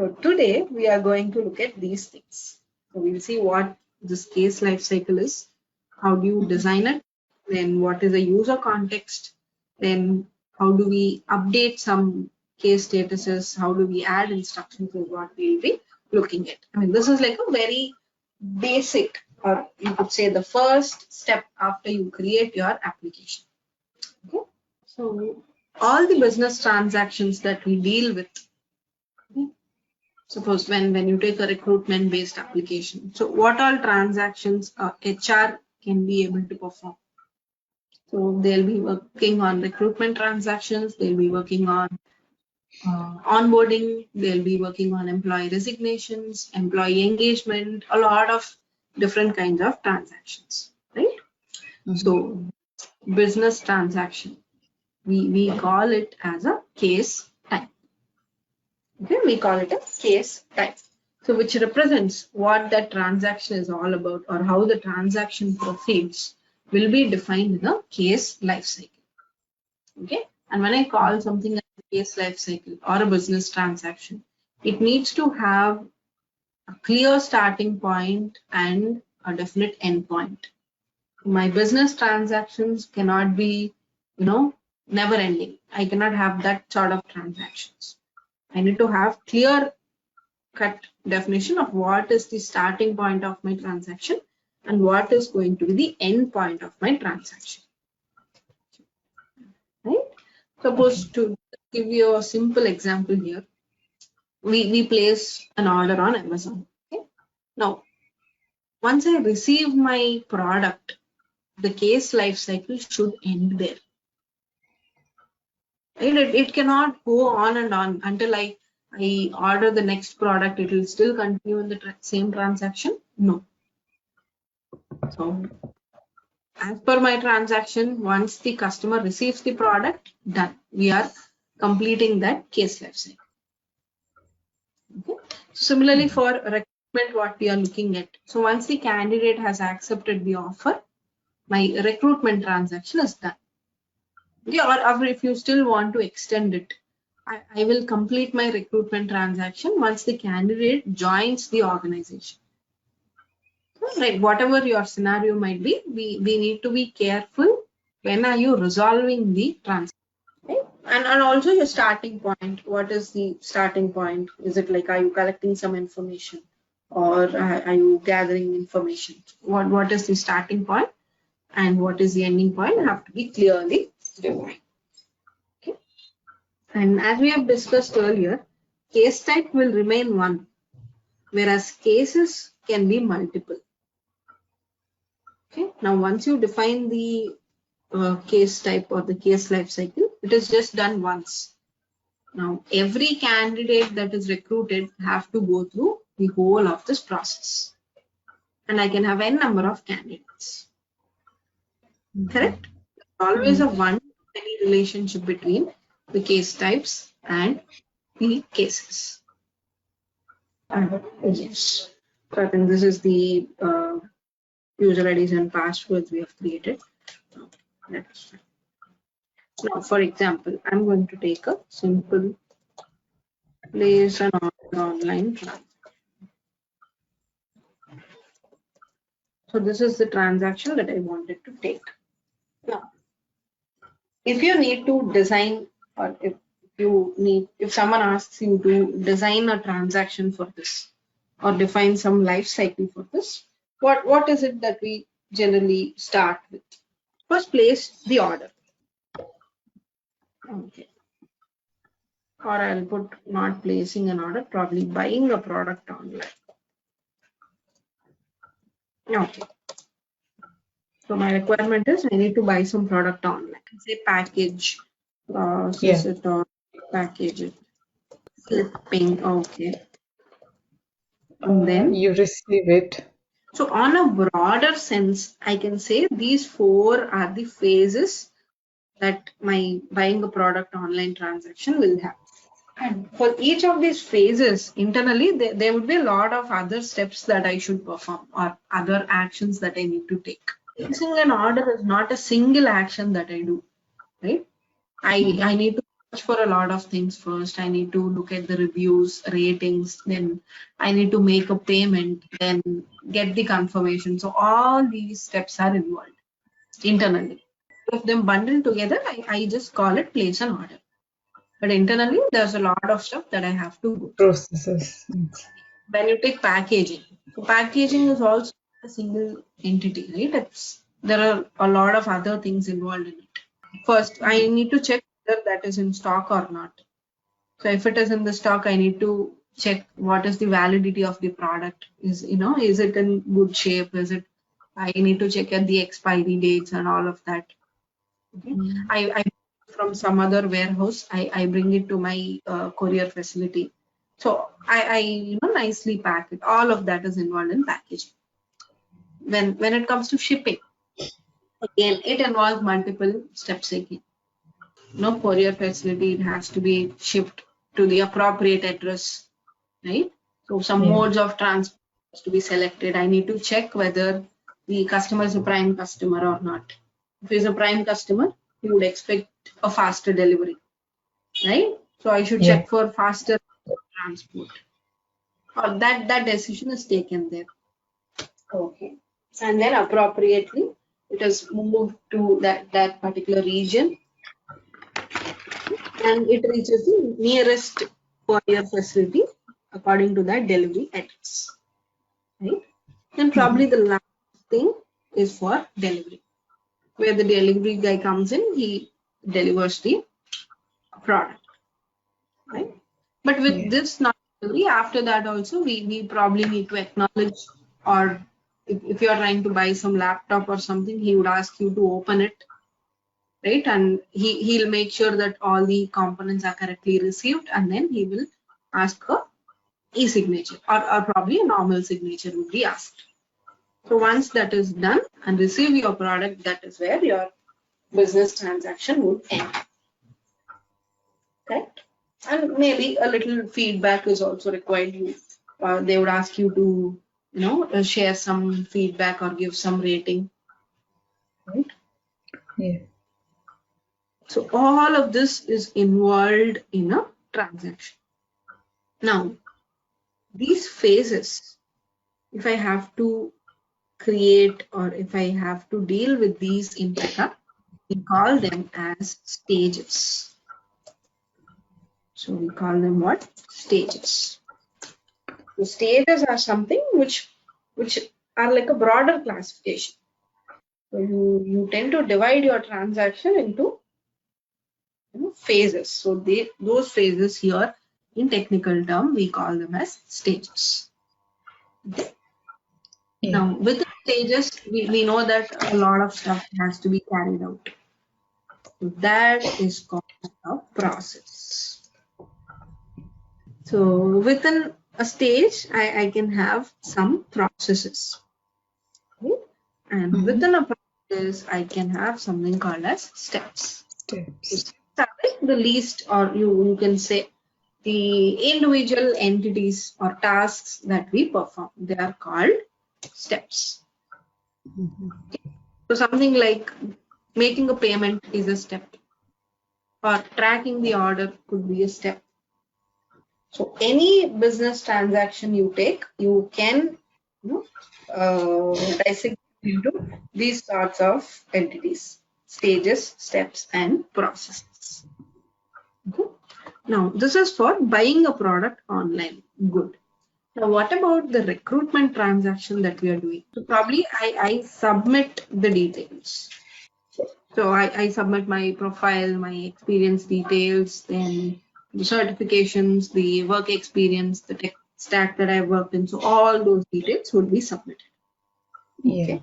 So today we are going to look at these things. So we'll see what this case lifecycle is, how do you design it, then what is the user context, then how do we update some case statuses, how do we add instructions is what we'll be looking at. I mean, this is like a very basic, or you could say the first step after you create your application. Okay, so all the business transactions that we deal with, okay? Suppose when you take a recruitment based application, so what all transactions HR can be able to perform? So they'll be working on recruitment transactions, they'll be working on onboarding, they'll be working on employee resignations, employee engagement, a lot of different kinds of transactions, right? So business transaction, we call it as a case type. Okay, we call it a case type. So which represents what that transaction is all about, or how the transaction proceeds will be defined in a case lifecycle. Okay, and when I call something a case lifecycle or a business transaction, it needs to have a clear starting point and a definite end point. My business transactions cannot be, never ending. I cannot have that sort of transactions. I need to have clear cut definition of what is the starting point of my transaction and what is going to be the end point of my transaction. Right? Suppose to give you a simple example here, we place an order on Amazon. Okay? Now, once I receive my product, the case life cycle should end there. Right? It cannot go on and on until I order the next product. It will still continue in the same transaction? No. So, as per my transaction, once the customer receives the product, done. We are completing that case life cycle. Okay. Similarly, for recruitment, what we are looking at. So, once the candidate has accepted the offer, my recruitment transaction is done. Okay. Or if you still want to extend it, I will complete my recruitment transaction once the candidate joins the organization. Right, whatever your scenario might be, we need to be careful when are you resolving the transaction. Okay? And also your starting point. What is the starting point? Is it like, are you collecting some information, or are you gathering information? What is the starting point and what is the ending point have to be clearly defined. Okay. And as we have discussed earlier, case type will remain one, whereas cases can be multiple. Okay. Now, once you define the case type or the case life cycle, it is just done once. Now, every candidate that is recruited have to go through the whole of this process. And I can have n number of candidates. Correct? Always a one-to-many relationship between the case types and the cases. Yes. So I think this is the user IDs and passwords we have created. That's fine. Now, for example, I'm going to take a simple place an order online transaction. So this is the transaction that I wanted to take. Now, if you need to design, or if someone asks you to design a transaction for this or define some life cycle for this, what is it that we generally start with? First, place the order. Okay. Or I'll put not placing an order, probably buying a product online. Okay. So my requirement is I need to buy some product online. Say package, process it or package it, flipping. Okay. And then you receive it. So on a broader sense, I can say these four are the phases that my buying a product online transaction will have. And for each of these phases, internally, there would be a lot of other steps that I should perform or other actions that I need to take. Placing an order is not a single action that I do, right? I need to search for a lot of things first. I need to look at the reviews, ratings, then I need to make a payment, then get the confirmation. So all these steps are involved internally. If them bundled together, I just call it place an order. But internally, there's a lot of stuff that I have to go. Processes. When you take packaging, so packaging is also a single entity, right? There are a lot of other things involved in it. First, I need to check whether that is in stock or not. So if it is in the stock, I need to check what is the validity of the product. Is it in good shape? I need to check at the expiry dates and all of that. Okay. I from some other warehouse, I bring it to my courier facility. So I nicely pack it. All of that is involved in packaging. When it comes to shipping, again, it involves multiple steps again. Courier facility, it has to be shipped to the appropriate address, right? So some modes of transport has to be selected. I need to check whether the customer is a prime customer or not. If he's a prime customer, he would expect a faster delivery, right? So I should check for faster transport. Or that decision is taken there. Okay. And then appropriately, it is moved to that particular region, and it reaches the nearest courier facility according to that delivery address, right? And probably the last thing is for delivery, where the delivery guy comes in, he delivers the product, right? But with this not delivery, after that also we probably need to acknowledge, or if you're trying to buy some laptop or something, he would ask you to open it, right? And he'll make sure that all the components are correctly received, and then he will ask a e-signature, or probably a normal signature would be asked. So once that is done and receive your product, that is where your business transaction would end. Correct? And maybe a little feedback is also required. They would ask you to, share some feedback or give some rating. Right? Yeah. So all of this is involved in a transaction. Now, these phases, if I have to create or if I have to deal with these in Pega, we call them as stages. So we call them what? Stages. The stages are something which are like a broader classification. So you tend to divide your transaction into phases. So those phases here, in technical term, we call them as stages. Okay. Yeah. Now, with the stages, we know that a lot of stuff has to be carried out. So that is called a process. So within a stage, I can have some processes. Okay? And within a process, I can have something called as steps. Steps are like the least, or you can say, the individual entities or tasks that we perform. They are called steps. So something like making a payment is a step, or tracking the order could be a step. So any business transaction you take, you can dissect into these sorts of entities: stages, steps, and processes. Okay. Now, this is for buying a product online. Good. Now, what about the recruitment transaction that we are doing? So probably I submit the details. So I submit my profile, my experience details, then the certifications, the work experience, the tech stack that I worked in. So all those details would be submitted. Okay.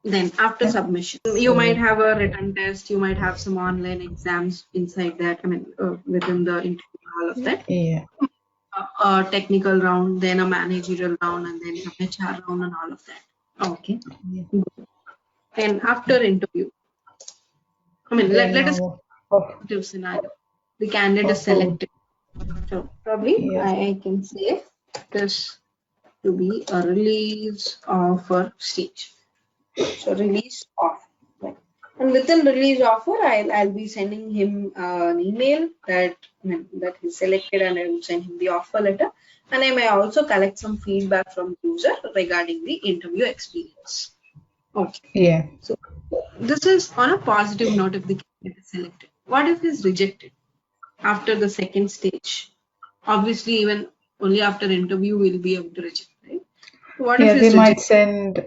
Then after submission, you might have a written test, you might have some online exams inside that. I mean, within the interview, all of that. Yeah. A technical round, then a managerial round, and then an HR round, and all of that. Okay. Yeah. Then after interview, I mean, let us do scenario. The candidate is selected. So probably I can say this to be a release offer stage. So release offer. Right. And within release offer, I'll be sending him an email that that he's selected, and I will send him the offer letter. And I may also collect some feedback from user regarding the interview experience. Okay. Yeah. So this is on a positive note if the candidate is selected. What if he's rejected after the second stage? Obviously, even only after interview we'll be able to reject, right? So what if Yeah, they he's might rejected? send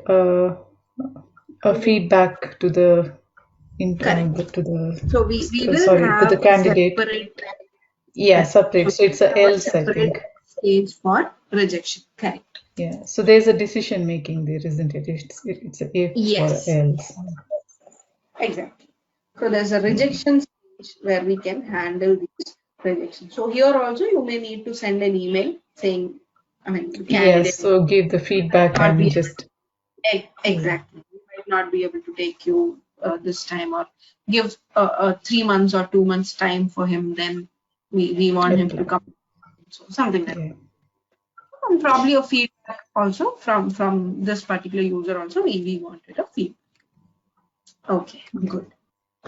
a feedback to the Correct. to the So we will sorry, to the have a candidate. separate. Yeah, Correct. separate. So So it's a we have a else, I separate think. stage for rejection. Correct. Yeah. So there's a decision making there, isn't it? It's a if or a Yes, else. exactly. So there's a Yeah. rejection stage where we can handle these rejections. So here also you may need to send an email saying, the Yes. candidate So give the feedback might not and be just yeah. exactly. We might not be able to take you this time, or give 3 months or 2 months time for him. Then we want him to Apply. come. So something like Yeah. that. And probably a feedback also from this particular user also we wanted a feedback. Okay, good.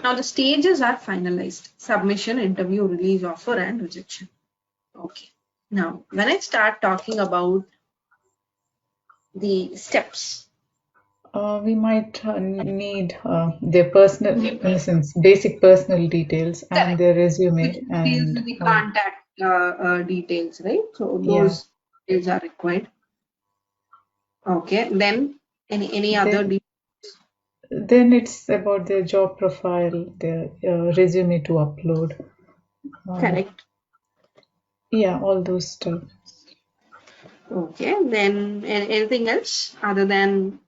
Now the stages are finalized: submission, interview, release offer, and rejection. Okay. Now when I start talking about the steps, We might need their personal, in a sense, basic personal details and correct, their which resume deals and with the contact details, right? So yeah. those details are required. Okay. Then any other Then details? then it's about their job profile, their resume to upload. Uh, Correct. yeah, all those stuff. Okay. Then anything else other than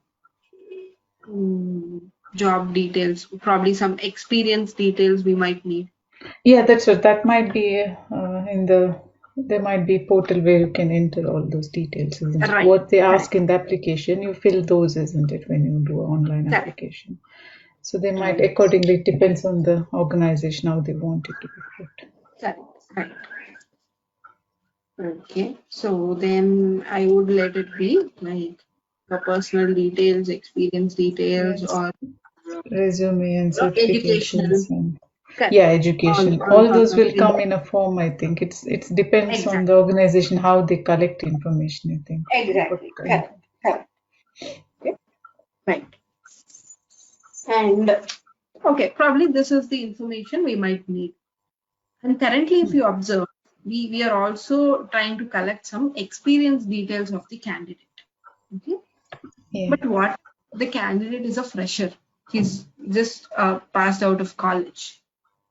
job details? Probably some experience details we might need. Yeah, that's what that might be in the there might be portal where you can enter all those details, isn't it? Right. What they ask Correct. in the application, you fill those, isn't it, when you do an online Correct. application. So they might Right. accordingly, it depends on the organization how they want it to be put. Correct. Right. Okay. So then I would let it be like the personal details, experience details, Yes, or resume and certifications educational. and Correct. yeah, All, education. all, All all, those all will come in a form, I think. It depends on the exactly. organization how they collect information, I think. What Exactly. kind of Correct. Correct. Okay. Right. And okay, probably this is the information we might need. And currently, if you observe, we are also trying to collect some experience details of the candidate. Okay. yeah. But what the candidate is a fresher. He's just passed out of college.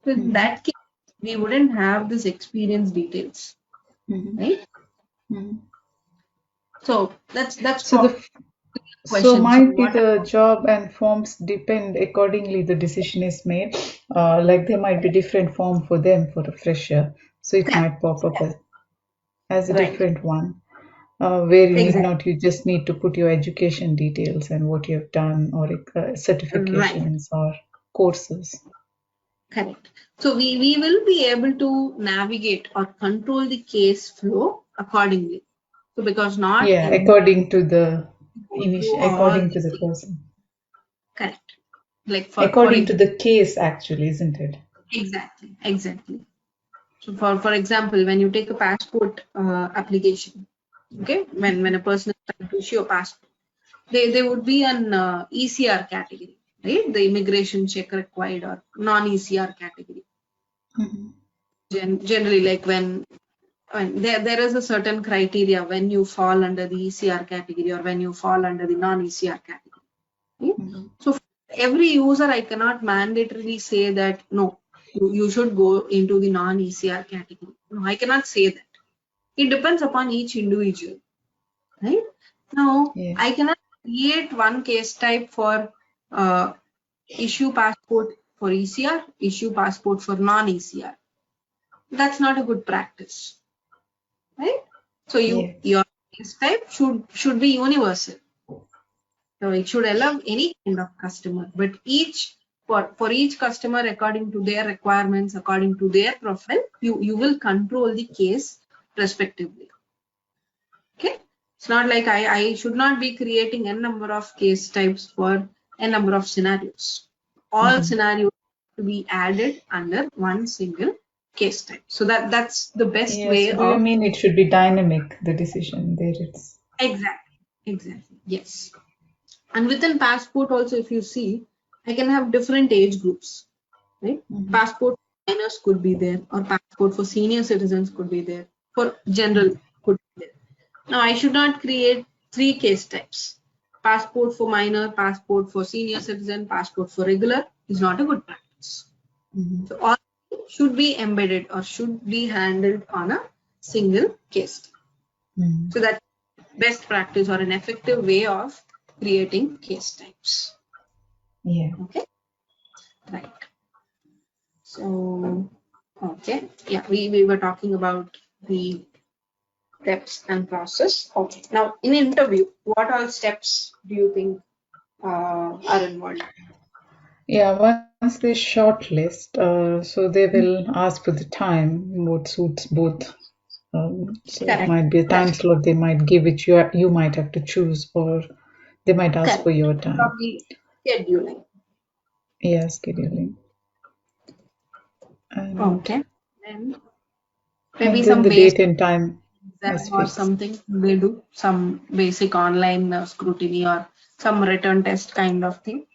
So in Mhm. that case, we wouldn't have this experience details, Mhm. right? Mhm. So that's So for the so question. So might be what the job and forms depend accordingly the decision is made. Like there might be different form for them for a fresher, so it correct, might pop up as a right, different one. Where you need exactly, not, you just need to put your education details and what you have done or right, certifications or courses. correct. So we will be able to navigate or control the case flow accordingly. So because not Yeah, every according to the go through all according to these the things. person, Correct. Like for according to example, the case, actually, isn't it? exactly. So for example, when you take a passport application, okay, when a person is trying to issue a passport, they would be an ECR category, right? The immigration check required or non-ECR category. Mhm. Generally, like when there is a certain criteria when you fall under the ECR category or when you fall under the non-ECR category. Right? Mhm. So for every user, I cannot mandatorily say that no, you should go into the non-ECR category. No, I cannot say that. It depends upon each individual, right? Now, Yeah. I cannot create one case type for uh, issue passport for ECR, issue passport for non-ECR. That's not a good practice, right? So Yes. your case type should be universal. So it should allow any kind of customer, but for each customer according to their requirements, according to their profile, you will control the case respectively. Okay, it's not like I should not be creating n number of case types for n number of scenarios. all Mhm. scenarios to be added under one single case type. So that's the best Yeah, way so do you of mean it should be dynamic, the decision there? It's exactly, yes. And within passport also, if you see, I can have different age groups, right? Mhm. Passport for minors could be there, or passport for senior citizens could be there, for general could be there. Now, I should not create three case types. Passport for minor, passport for senior citizen, passport for regular is not a good practice. Mhm. So all should be embedded or should be handled on a single case. Mhm. So that's best practice or an effective way of creating case types. Yeah. Okay, right. So, okay, yeah, we were talking about the steps and process. Okay, now in interview, what all steps do you think are involved? Yeah, once they shortlist, so they will ask for the time, what suits both. So it Correct, might be a time correct, slot they might give it, you might have to choose, or they might ask for correct. your time. Probably scheduling. Yeah, scheduling. And Okay, then maybe and then some the basic date and time is exam or fixed. something they do, some basic online scrutiny or some written test kind of thing.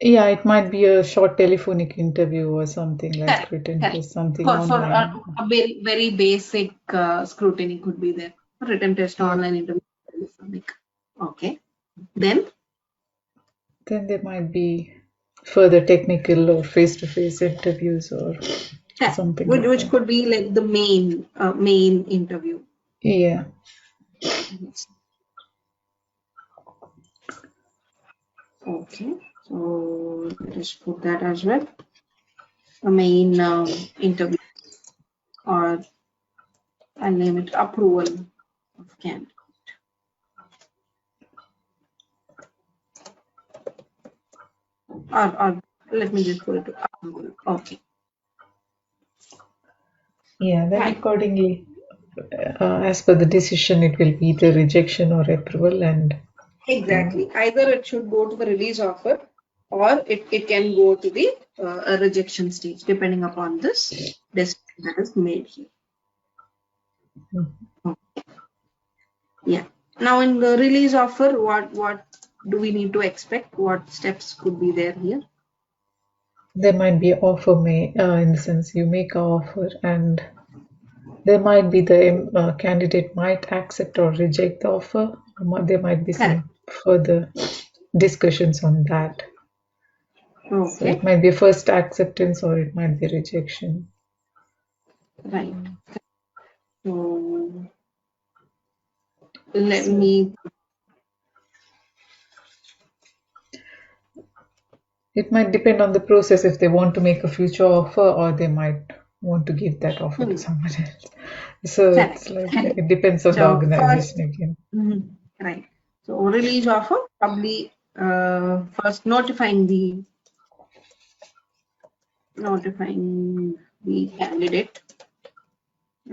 Yeah, it might be a short telephonic interview or something like Correct, written correct. test, something For online. a very basic scrutiny could be there. Written test, Yeah. online interview, telephonic. Okay. Then Then there might be further technical or face-to-face interviews or correct. something Which, like which that. could be like the main interview. Yeah. Yes. Okay. So just put that as well. A main interview, or I'll name it approval of candidate. Or let me just put it to approval. Okay. Yeah, then Right. accordingly, as per the decision, it will be the rejection or approval, and uh, Exactly. Either it should go to the release offer or it can go to the a rejection stage, depending upon this decision that is made here. Yeah. Now in the release offer, what do we need to expect? What steps could be there here? there might be offer made, in the sense you make a offer, and there might be the candidate might accept or reject the offer. There might be Correct. some further discussions on that. So it Okay. might be first acceptance or it might be rejection. Right. So let So me. it might depend on the process if they want to make a future offer or they might want to give that offer to someone else. So it's Correct. like it depends on the So first, organization again. right. So release offer, probably first notifying the candidate,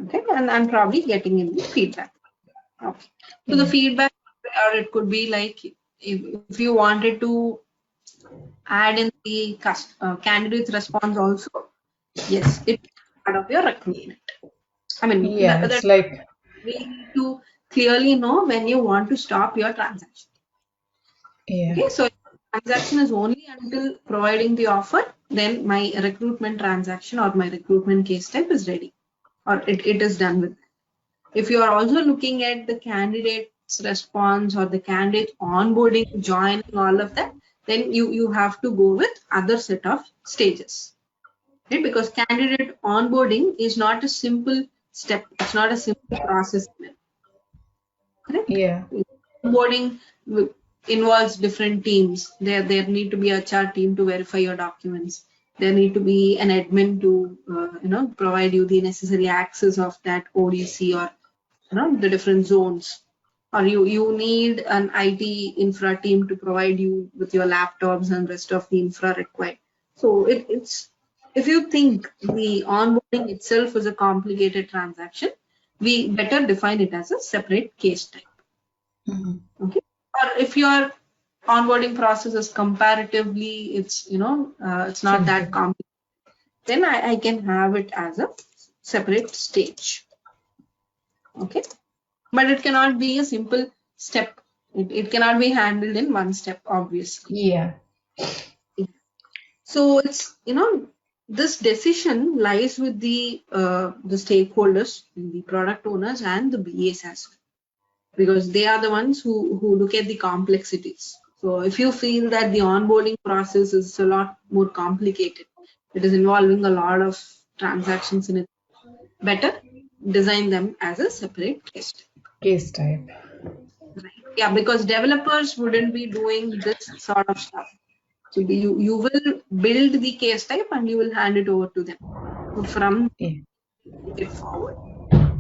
okay, and probably getting in the feedback. Okay. So the Yeah. feedback, or it could be like if you wanted to add in the candidate's response also, yes, it's part of your recruitment. I mean, Yeah, it's that like we need to clearly know when you want to stop your transaction. yeah. Okay, so transaction is only until providing the offer, then my recruitment transaction or my recruitment case type is ready, or it is done with. If you are also looking at the candidate's response or the candidate onboarding, joining, all of that, then you have to go with other set of stages, right? Because candidate onboarding is not a simple step. It's not a simple process, correct? Yeah. Onboarding involves different teams. There need to be a HR team to verify your documents. There need to be an admin to provide you the necessary access of that ODC or the different zones, or you need an IT infra team to provide you with your laptops and rest of the infra required. So it's, if you think the onboarding itself is a complicated transaction, we better define it as a separate case type. Mhm. Okay. Or if you are onboarding process is comparatively, it's, it's not that Simple. complicated, then I can have it as a separate stage. Okay. But it cannot be a simple step. It cannot be handled in one step, obviously. Yeah. So it's, this decision lies with the stakeholders, the product owners and the BAs as well, because they are the ones who look at the complexities. So if you feel that the onboarding process is a lot more complicated, it is involving a lot of transactions in it, better design them as a separate case type. Case type. Right. Yeah, because developers wouldn't be doing this sort of stuff. So you will build the case type and you will hand it over to them. So from Yeah. it forward.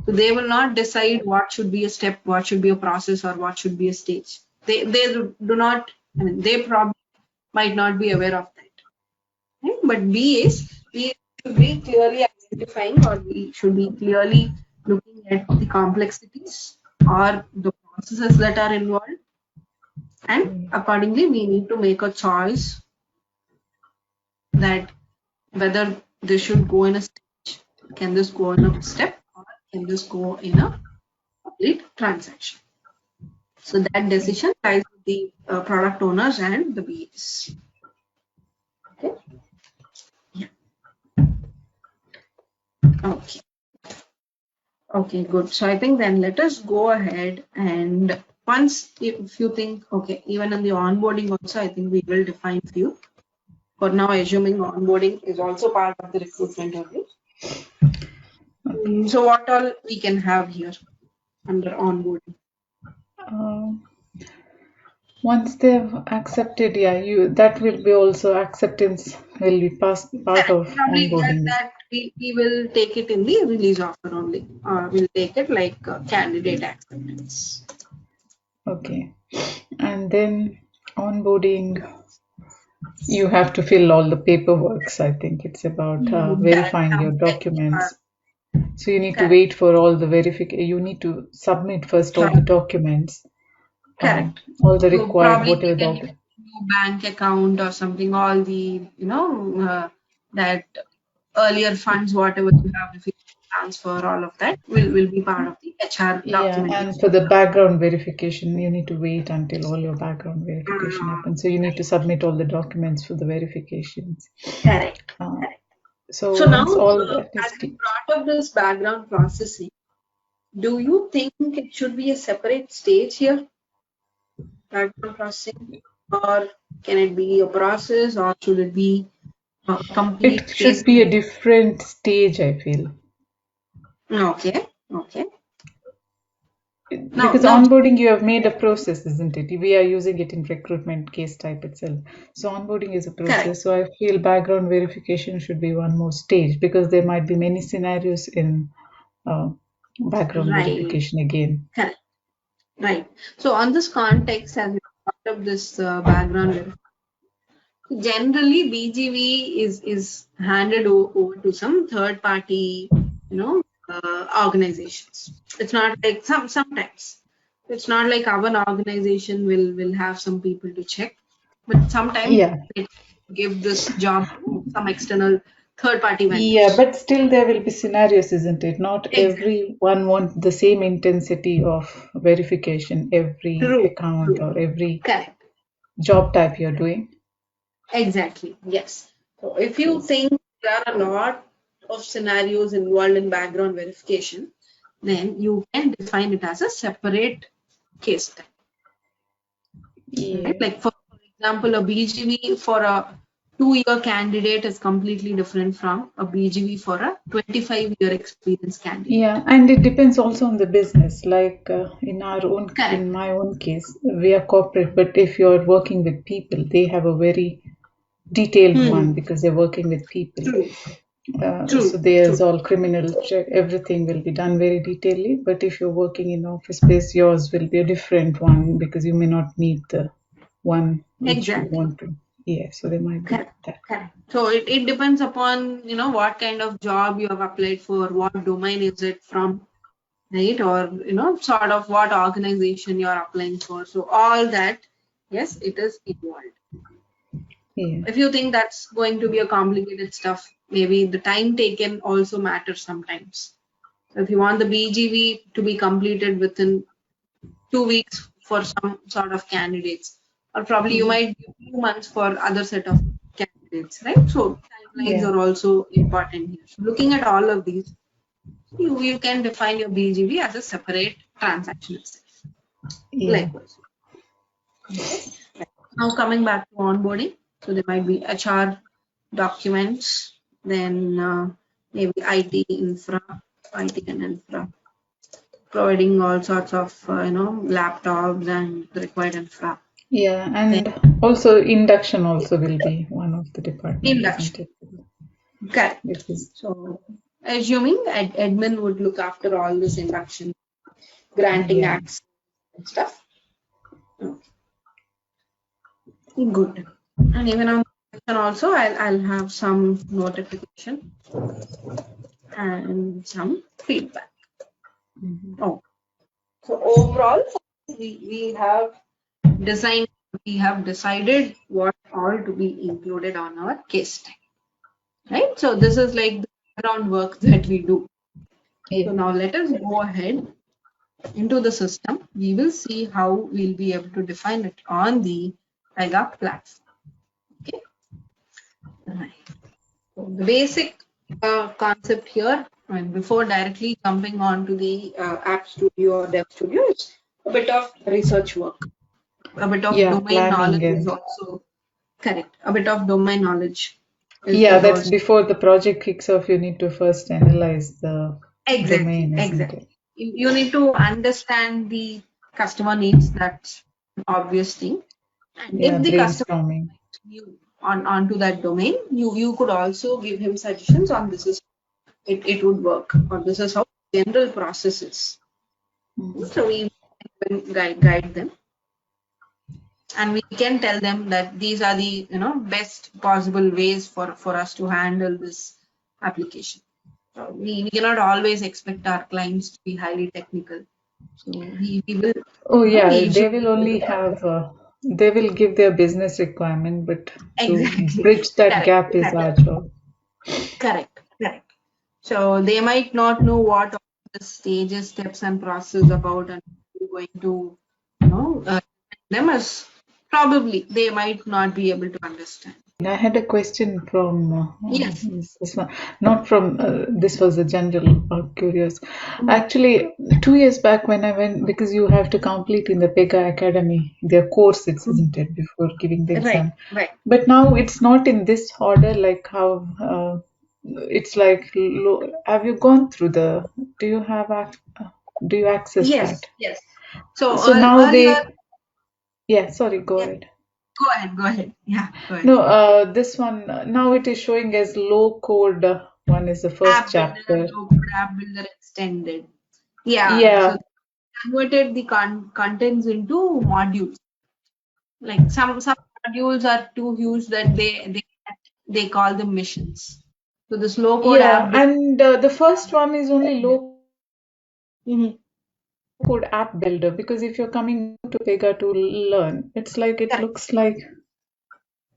So they will not decide what should be a step, what should be a process, or what should be a stage. They do not, they probably might not be aware of that. Right? But we should be clearly identifying, or we should be clearly looking at the complexities or the processes that are involved. And accordingly, we need to make a choice that whether this should go in a stage, can this go in a step, or can this go in a complete transaction. So that decision lies with the product owners and the BAs. Okay. Yeah. Okay. Okay, good. So I think then let us go ahead, and once, if you think, okay, even in the onboarding also, I think we will define few. For now, assuming onboarding is also part of the recruitment only. So what all we can have here under onboarding? Once they've accepted, that will be also acceptance will be part of Probably onboarding. that we will take it in the release offer only. We'll take it like candidate acceptance. Okay. And then onboarding, you have to fill all the paperwork. I think it's about verifying your documents. So you need to wait for all the verification. You need to submit first all the documents. Correct. All the So required, probably whatever you can documents. bank account or something, all the, that earlier funds, whatever you have, if you transfer, all of that will be part of the HR document. And for the background verification, you need to wait until all your background verification happens. So you need to submit all the documents for the verifications. Correct. So now, all that as is we brought up this background processing, do you think it should be a separate stage here, background processing, or can it be a process, or should it be a complete it should be a different stage, I feel. Okay. Because onboarding, you have made a process, isn't it? We are using it in recruitment case type itself. So onboarding is a process. Correct. So I feel background verification should be one more stage, because there might be many scenarios in background verification again. Correct. Right. So on this context, as we part of this background verification, generally BGV is handed over to some third party, organizations. It's not like sometimes it's not like our organization will have some people to check, but sometimes they give this job to some external third party vendors. Yeah, but still there will be scenarios, isn't it? Not everyone wants the same intensity of verification every account or every job type you're doing. Exactly. Yes. So if you think there are a lot of scenarios involved in background verification, then you can define it as a separate case type. Right? Like for example, a BGV for a 2-year candidate is completely different from a BGV for a 25-year experience candidate. Yeah, and it depends also on the business. Like in my own case, we are corporate, but if you're working with people, they have a very detailed one, because they're working with people. So there's all criminal check, everything will be done very detailedly. But if you're working in office space, yours will be a different one, because you may not need the one which you want to. Yeah, so they might be that. Correct. So it depends upon, what kind of job you have applied for, what domain is it from, right? Or, sort of what organization you're applying for. So all that yes, it is involved. Yeah. If you think that's going to be a complicated stuff, maybe the time taken also matters sometimes. So if you want the BGV to be completed within 2 weeks for some sort of candidates, or probably you might give 2 months for other set of candidates, right? So timelines Yeah. are also important here. So looking at all of these, you can define your BGV as a separate transaction itself. Yeah. Likewise. Okay. Now coming back to onboarding, so there might be HR documents, then maybe IT infra, IT and infra, providing all sorts of laptops and the required infra. Yeah, Then and also induction also will be one of the department, isn't induction, it? correct. Because So assuming admin would look after all this induction, granting yeah, access and stuff. Good. And even on and also I'll have some notification and some feedback. Oh, so overall we have decided what all to be included on our case study, right? So this is like the background work that we do. So yeah, now let us go ahead into the system. We will see how we'll be able to define it on the Pega platform. Okay. Right. So the basic concept here, I mean, before directly jumping on to the App Studio or Dev Studio, it's a bit of research work, a bit of yeah, domain planning knowledge is and also correct. A bit of domain knowledge yeah, is that's also before the project kicks off. You need to first analyze the exactly, domain, isn't exactly. it? You need to understand the customer needs. That's an obvious thing. And Yeah, if the customer brainstorming. is new onto that domain, you could also give him suggestions on this is it would work, or this is how general process is. So we can guide them, and we can tell them that these are the best possible ways for us to handle this application. So we cannot always expect our clients to be highly technical. So we will Oh yeah, we they should will only have they will give their business requirement, but to exactly bridge that correct gap is our job. correct. So they might not know what all the stages, steps, and process about, and we're going to, them as probably they might not be able to understand. I had a question from Yes. this one, not from this was a general curious. Mm. Actually, 2 years back when I went, because you have to complete in the Pega Academy their course, it's isn't it, before giving the Right, exam. right. But now it's not in this order, like how it's like. Have you gone through the? Do you have do you access Yes, that? yes. So So now earlier, they, yeah. Sorry, go yeah, ahead. go ahead. Yeah, go ahead. No, this one now it is showing as low code. One is the first App builder, chapter. low code app builder extended. Yeah, so Yeah, converted the contents into modules. Like some modules are too huge that they call them missions. So this low code yeah, app. and the first one is only low Mhm. code app builder, because if you're coming to Pega to learn, it's like it Correct. looks like,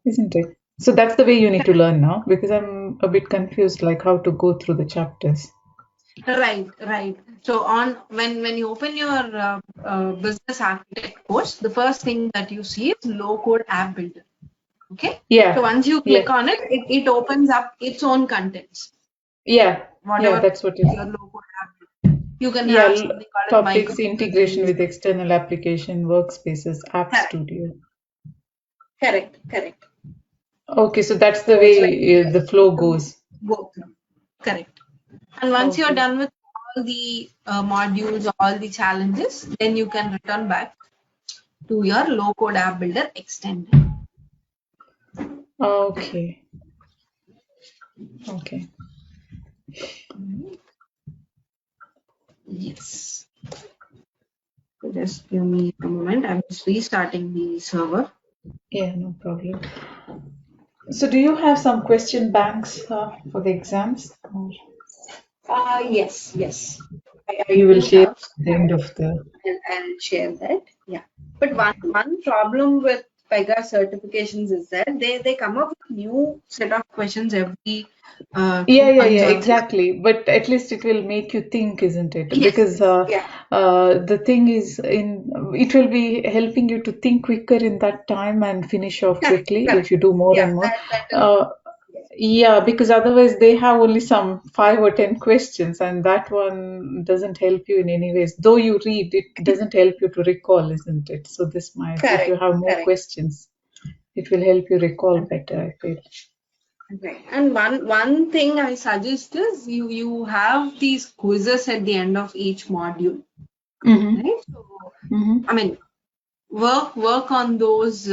isn't it? So that's the way you need to learn now, because I'm a bit confused, like how to go through the chapters. Right, right. So on when you open your business architect course, the first thing that you see is low code app builder. Okay. So Yeah, once you yeah, click on it, it opens up its own contents. yeah, Whatever that's what it. your low code app builder. You can Yeah, have something called as topics, integration microservices. with external application, workspaces, App Correct, Studio. correct. Okay, so that's the So it's like way the flow goes. go through. Correct. And once you're Okay. done with all the modules, all the challenges, then you can return back to your low code app builder extended. Okay. Okay. Yes. So just give me a moment. I'm just restarting the server. Yeah, no problem. So, do you have some question banks for the exams? Or Yes. I you will do share have. at the end of the. I'll share that. Yeah. But one problem with Pega certifications is that they come up with new set of questions every Yeah, 2 months or 3 months. exactly. But at least it will make you think, isn't it? Yes, Because yes, yeah, the thing is, it will be helping you to think quicker in that time and finish off correct, quickly if correct. you do more Yeah, and more. that is Uh, yes, yeah, because otherwise they have only some 5 or 10 questions, and that one doesn't help you in any ways. Though you read, it doesn't help you to recall, isn't it? So this might, if you correct, have more correct. questions, it will help you recall better, I feel. Right. And one thing I suggest is you have these quizzes at the end of each module, Mm-hmm. right? So Mm-hmm. I mean, work on those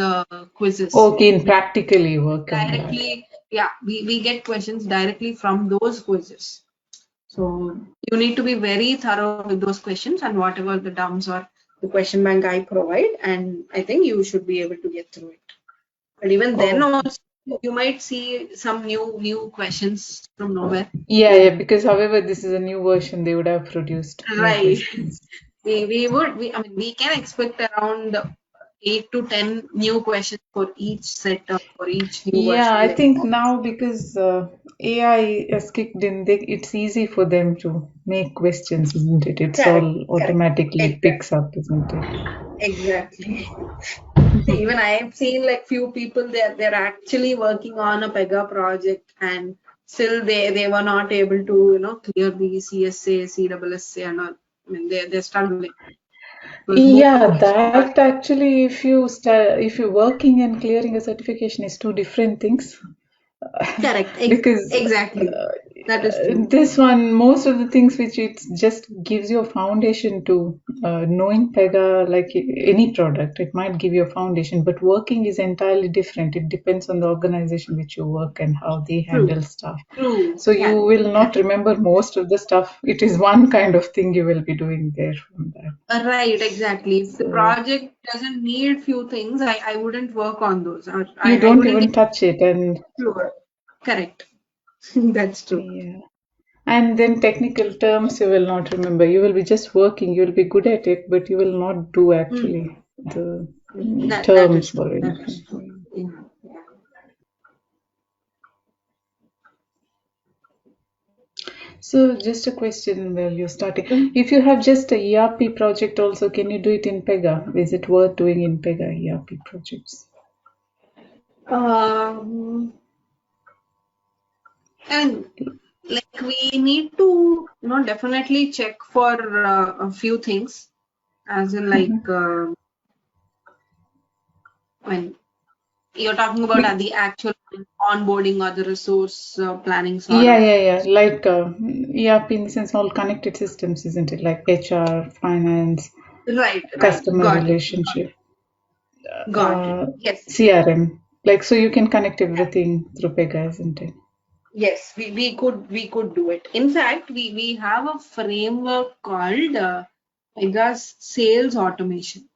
quizzes Okay, in practically work on that. directly. Yeah, we get questions directly from those quizzes. So you need to be very thorough with those questions and whatever the dumps or the question bank I provide, and I think you should be able to get through it. But even then Oh, also you might see some new questions from nowhere. yeah, because however, this is a new version, they would have produced new Right. questions. I mean we can expect around 8 to 10 new questions for each set of for each new Yeah, version I like think that. now because AI has kicked in, it's easy for them to make questions, isn't it? It's Correct, all correct. automatically Exactly. picks up, isn't it? Exactly. See, even I have seen like few people they're actually working on a Pega project and still they were not able to clear the CSA, CSSA and all. I mean they're struggling because both of Yeah, these two are that actually, if you're working and clearing a certification is two different things. correct. Because Exactly. That is true. this one, most of the things which it just gives you a foundation to knowing Pega, like any product, it might give you a foundation, but working is entirely different. It depends on the organization which you work and how they True. handle stuff. True. So you Correct. will not Correct. remember most of the stuff. It is one kind of thing you will be doing there from that. Right, exactly. If the So project doesn't need few things, I wouldn't work on those. Or you I don't wouldn't even touch it, and explore. Correct. That's true. yeah. And then technical terms you will not remember. You will be just working. You will be good at it, but you will not do Hmm. actually the That is terms true. or That is anything. true. Yeah. Yeah. So just a question while you're starting. Mm. If you have just a ERP project also, can you do it in Pega? Is it worth doing in Pega ERP projects? Um, and like we need to, definitely check for a few things, as in like Mhm. when you're talking about Be- the actual onboarding or the resource planning sort Yeah, of. yeah, yeah. Like ERP in the sense all connected systems, isn't it? Like HR, finance, Right, right. customer Got it. relationship, Got it. Yes. CRM. Like so you can connect everything through Pega, isn't it? Yes, we could do it. In fact, we have a framework called Pega's sales automation.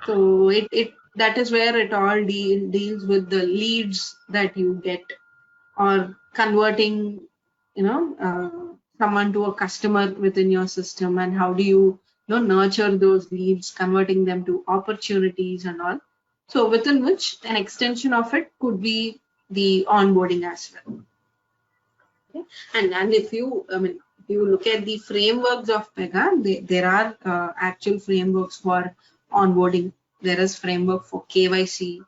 So it that is where it all deals with the leads that you get or converting, someone to a customer within your system and how do nurture those leads, converting them to opportunities and all. So within which an extension of it could be the onboarding as well. Okay. And if you look at the frameworks of Pega, there are actual frameworks for onboarding. There is framework for KYC,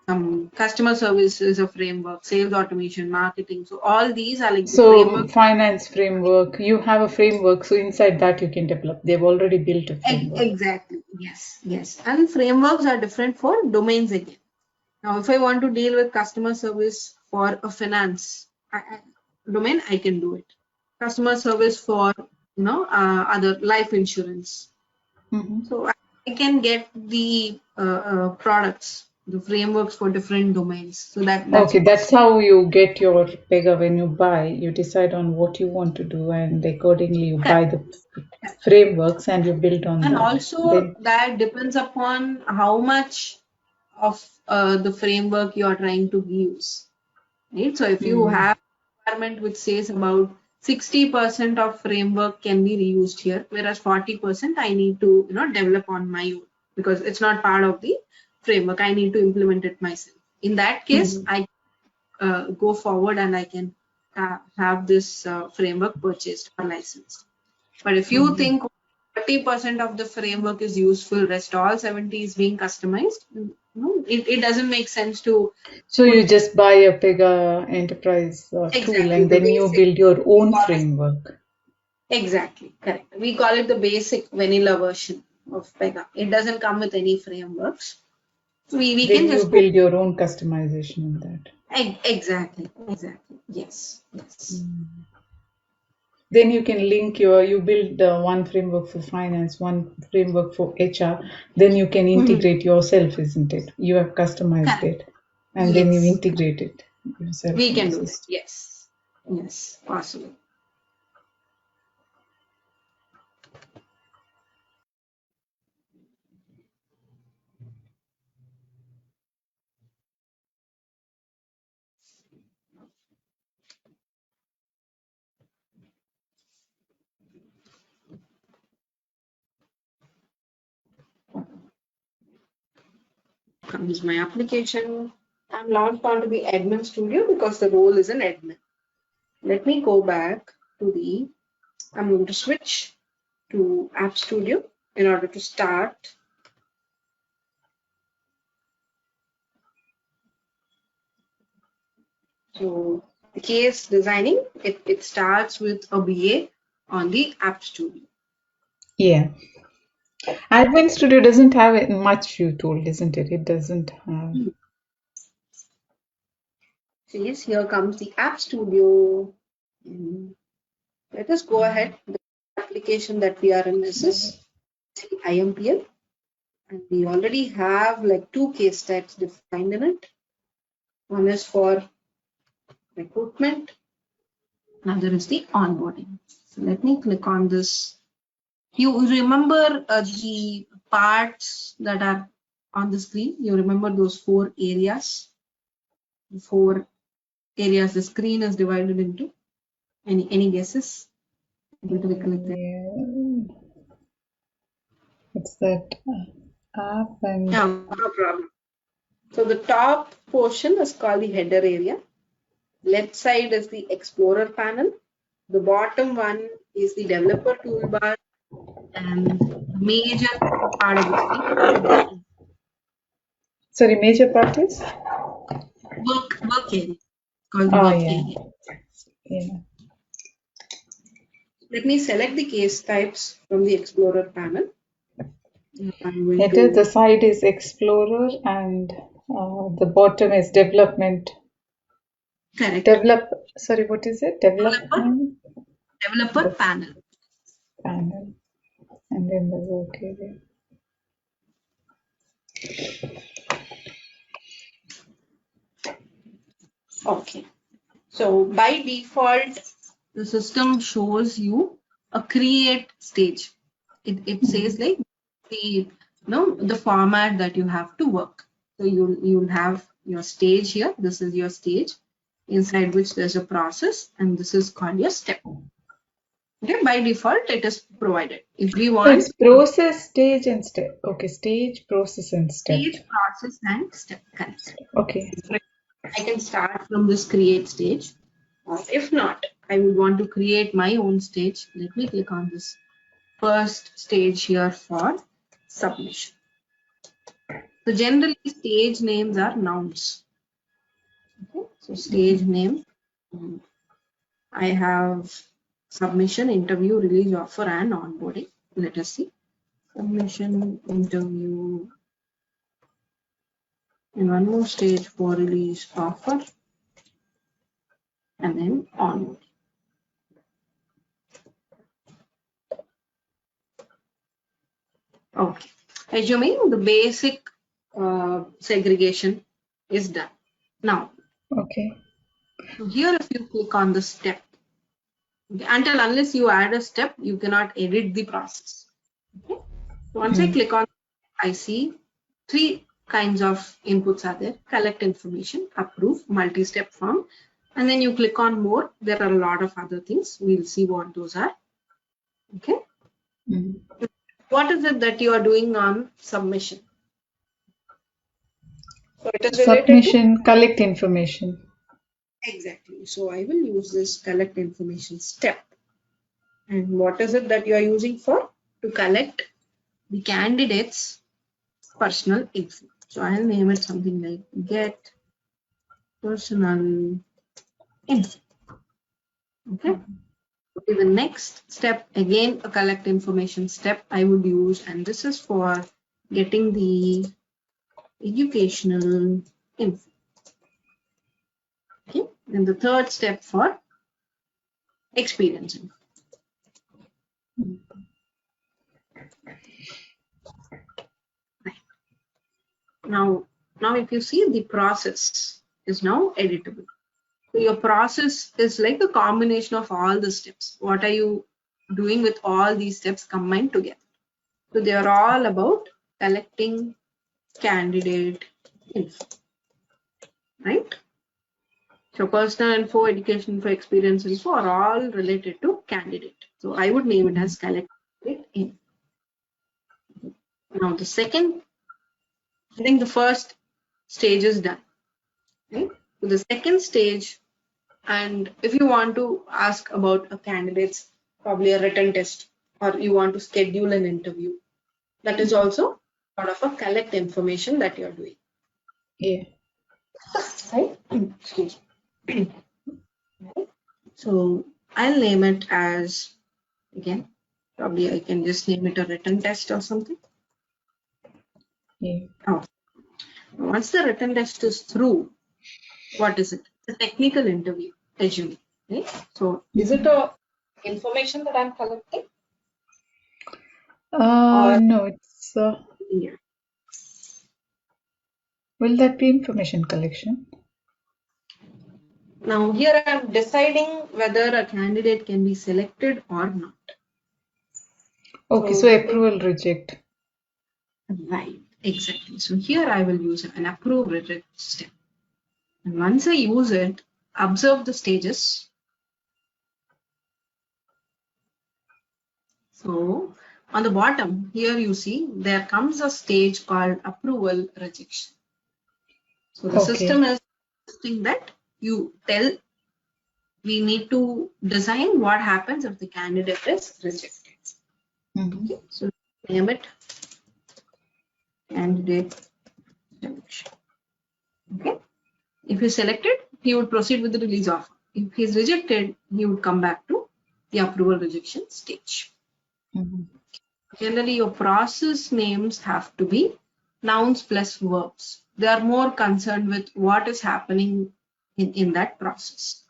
some customer service is a framework, sales automation, marketing. So all these are like the So framework. finance framework, you have a framework, so inside that you can develop. They've already built a framework. Exactly. Yes. Yes. And frameworks are different for domains again. Now, if I want to deal with customer service for a finance domain, I can do it. Customer service for other life insurance. Mhm. So I can get the products, the frameworks for different domains. So that's Okay, that's possible. how you get your Pega when you buy. You decide on what you want to do, and accordingly you buy Correct. the frameworks and you build on And that. also Then, that depends upon how much of the framework you are trying to use. Right? So if you mm, have a requirement which says about 60% of framework can be reused here, whereas 40% I need to develop on my own. because it's not part of the framework. I need to implement it myself. In that case, I go forward and I can have this framework purchased or licensed. But if you think 30% of the framework is useful, rest all 70 is being customized, it doesn't make sense to. So you just buy a Pega Enterprise tool Exactly, and the then you basic. build your own framework. Exactly, correct. We call it the basic vanilla version of Pega. It doesn't come with any frameworks. We Then can you just build your own customization in that. exactly. Yes. Then you can link you build one framework for finance, one framework for HR. Then you can integrate yourself, isn't it? You have customized Correct. it, and then you Yes. integrate it yourself We in can the do that. system. Yes, possible. Comes my application. I'm logged onto the admin studio because the role is an admin. Let me go back to I'm going to switch to App Studio in order to start. So the case designing, it starts with a BA on the App Studio. Yeah. Admin Studio doesn't have it much, you told, isn't it? It doesn't have. Says here comes the App Studio. Let us go ahead. The application that we are in, this is IMPL. And we already have like two case types defined in it. One is for recruitment, another is the onboarding. So let me click on this. You remember the parts that are on the screen? You remember those 4 areas? The 4 areas the screen is divided into. Any guesses? Able to recollect that? Yeah. It's that app and No problem. So the top portion is called the header area. Left side is the Explorer panel. The bottom one is the developer toolbar, and the major part of the screen. sorry, major part is? Work area. Called the Oh work yeah. area. Yeah. Let me select the case types from the Explorer panel. I'm going Header, to the side is Explorer and the bottom is development. correct. Sorry, what is it? Development Developer panel. panel. And then the work area. Okay. So by default, the system shows you a create stage. It says like the format that you have to work. So you'll have your stage here. This is your stage, inside which there's a process, and this is called your step. Okay, by default it is provided. If we So want it's process, stage, and step. Okay, stage, process, and step. stage, process, and step. Correct. Okay. I can start from this create stage. If not, I would want to create my own stage. Let me click on this first stage here for submission. So generally stage names are nouns. Okay, so stage name. I have submission, interview, release, offer, and onboarding. Let us see. Submission, interview, and one more stage for release, offer, and then onboarding. Okay, assuming the basic segregation is done. Now, Okay. so here if you click on the step, okay, unless you add a step, you cannot edit the process. Okay. So once I click on, I see 3 kinds of inputs are there: collect information, approve, multi-step form, and then you click on more. There are a lot of other things. We'll see what those are. Okay. what is it that you are doing on submission? So it is related to Submission, collect information. exactly. So I will use this collect information step. And what is it that you are using for? To collect the candidate's personal info. So I'll name it something like get personal info. Okay. Okay, the next step, again, a collect information step I would use, and this is for getting the educational info. Okay. And the third step for experience info. Now if you see, the process is now editable. So your process is like a combination of all the steps. What are you doing with all these steps combined together? So they are all about collecting candidate info, right? So personal info, education info, experience info are all related to candidate. So I would name it as collect info. Now the second, I think the first stage is done, right? So the second stage, and if you want to ask about a candidate's probably a written test, or you want to schedule an interview, that is also part of a collect information that you're doing. Yeah. Right? Excuse me. Right? So I'll name it as, again, probably I can just name it a written test or something. Yeah. Oh. Once the written test is through, what is it? It's a technical interview, assuming. Right? So is it a information that I'm collecting? No, it's Yeah. will that be information collection? Now here I'm deciding whether a candidate can be selected or not. Okay, so approval reject. Right, exactly. So here I will use an approve reject step. And once I use it, observe the stages. So on the bottom here you see there comes a stage called approval rejection. So the system is suggesting that you tell, we need to design what happens if the candidate is rejected. Okay, so name it candidate selection. Okay, if he's selected, he would proceed with the release offer. If he's rejected, he would come back to the approval rejection stage. Generally, your process names have to be nouns plus verbs. They are more concerned with what is happening in that process.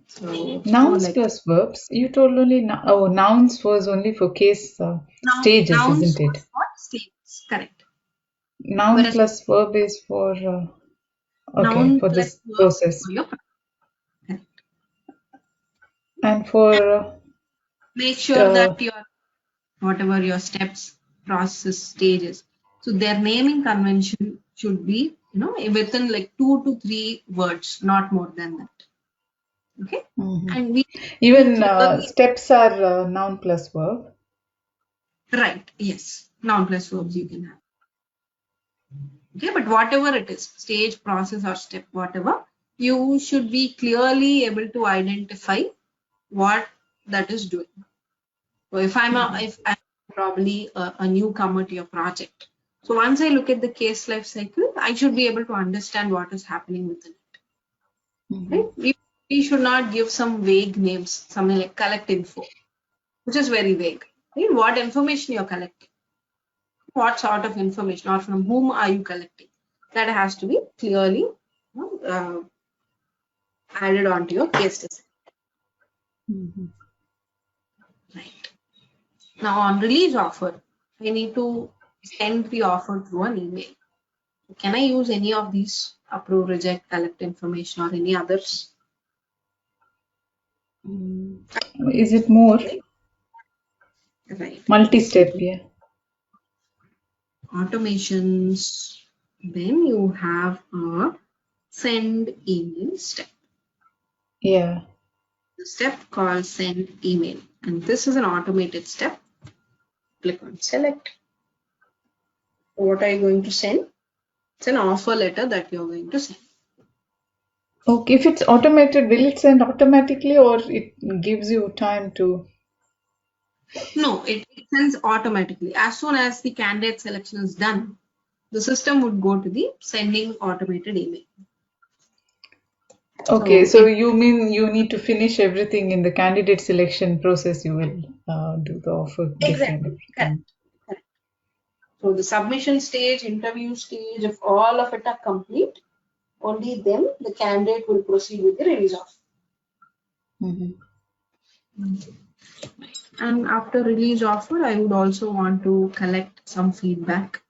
So Nouns like, plus verbs. You told only nouns was only for case stages, nouns isn't it? for stages, correct. Noun Whereas plus verb is for noun for plus this verb process, for your correct. and for Make sure that your whatever your steps, process, stages. So their naming convention should be, within like 2 to 3 words, not more than that. Okay. And we even clearly, steps are noun plus verb. right, yes, noun plus verbs you can have. Okay, but whatever it is, stage, process, or step, whatever, you should be clearly able to identify what that is doing. So if I'm probably a newcomer to your project, so once I look at the case life cycle, I should be able to understand what is happening within it. Right? We should not give some vague names, something like collect info, which is very vague. Right? What information you're collecting? What sort of information, or from whom are you collecting? That has to be clearly added onto your case design. Right. Now on release offer, I need to send the offer through an email. Can I use any of these? Approve, reject, collect information, or any others? Is it more? Right. Multi-step, yeah. Automations. Then you have a send email step. Yeah. the step called send email. And this is an automated step. Click on select. What are you going to send? It's an offer letter that you're going to send. Okay, if it's automated, will it send automatically or it gives you time to? No, it sends automatically. As soon as the candidate selection is done, the system would go to the sending automated email. Okay, So so you mean you need to finish everything in the candidate selection process, you will do the offer, define exactly, correct, everything. correct. So the submission stage, interview stage, if all of it are complete, only then the candidate will proceed with the release offer. Mhm. And after release offer, I would also want to collect some feedback.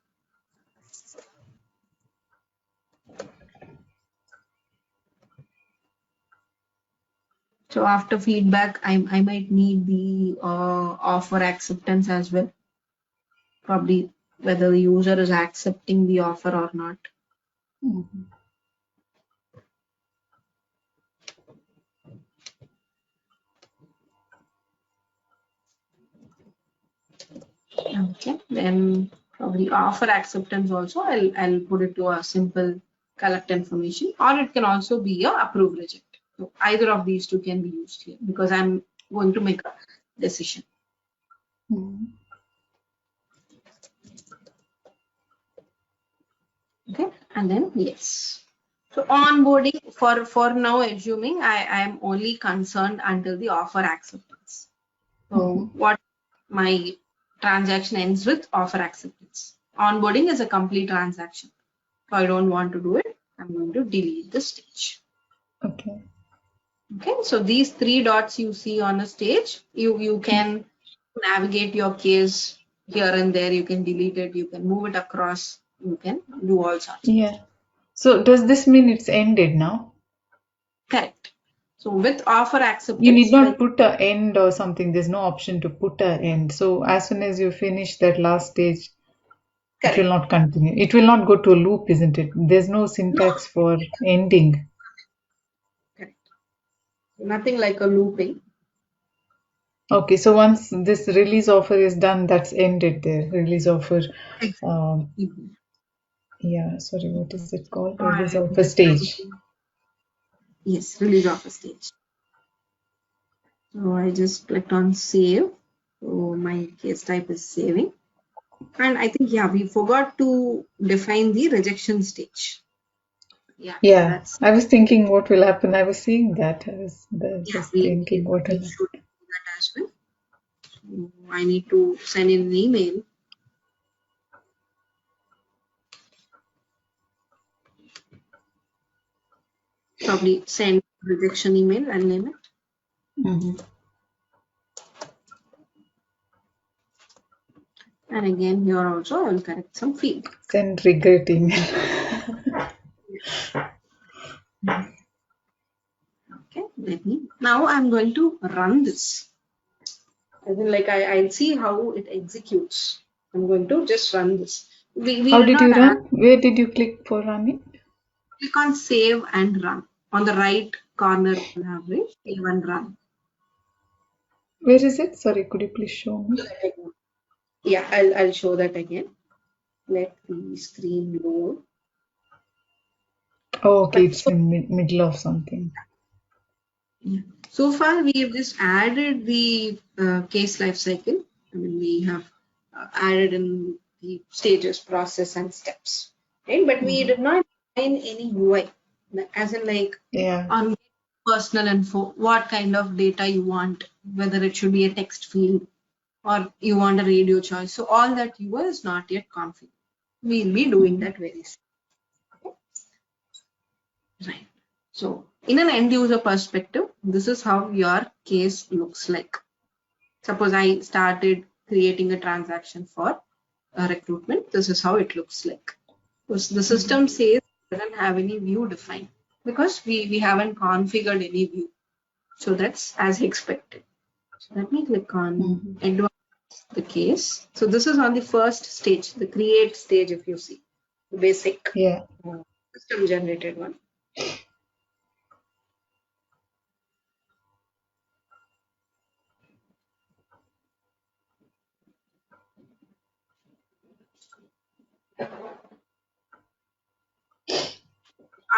So after feedback, I might need the offer acceptance as well. Probably whether the user is accepting the offer or not. Mhm. Okay, then probably offer acceptance also, I'll put it to a simple collect information, or it can also be a approve reject. So either of these two can be used here because I'm going to make a decision. Mhm. Okay, and then yes. So onboarding for now, assuming I am only concerned until the offer acceptance. So what my transaction ends with offer acceptance. Onboarding is a complete transaction. So I don't want to do it. I'm going to delete the stage. Okay. Okay, so these three dots you see on a stage, you can navigate your case here and there. You can delete it. You can move it across. You can do all sorts. Yeah. So does this mean it's ended now? Correct. So with offer You need acceptance, not put a end or something. There's no option to put a end. So as soon as you finish that last stage, it will correct. not continue. It will not go to a loop, isn't it? There's no No, syntax for ending. correct. Nothing like a looping. Okay, so once this release offer is done, that's ended there. Release offer, um, Mhm. yeah, sorry, what is it called? So Release I'm offer just stage. yes, release offer stage. So I just clicked on save. So my case type is saving. And I think, yeah, we forgot to define the rejection stage. Yeah, so Yeah, that's, I was thinking what will happen. I was seeing that. I was yeah, just thinking what we will happen. should do that as well. So I need to send in an email. Probably send rejection email and name it. Mhm. And again, here also I will correct some feedback. Send regret email. Okay, now I'm going to run this. As in, like I'll see how it executes. I'm going to just run this. We How did did not you add. run? Where did you click for running? Click on save and run. On the right corner, you have it, save and run. Where is it? Sorry, could you please show me? Yeah, I'll show that again. Let the screen load. Oh, okay, But it's in middle of something. yeah. So far, we have just added the case life cycle. I mean, we have added in the stages, process, and steps, right? But we did not define any UI, as in like Yeah. on personal info, what kind of data you want, whether it should be a text field or you want a radio choice. So all that UI is not yet configured. We'll be doing that very soon. Right. So in an end user perspective, this is how your case looks like. Suppose I started creating a transaction for a recruitment. This is how it looks like. Because the system says it doesn't have any view defined because we haven't configured any view. So that's as expected. So let me click on Mhm. advance the case. So this is on the first stage, the create stage, if you see, the basic Yeah. system generated one.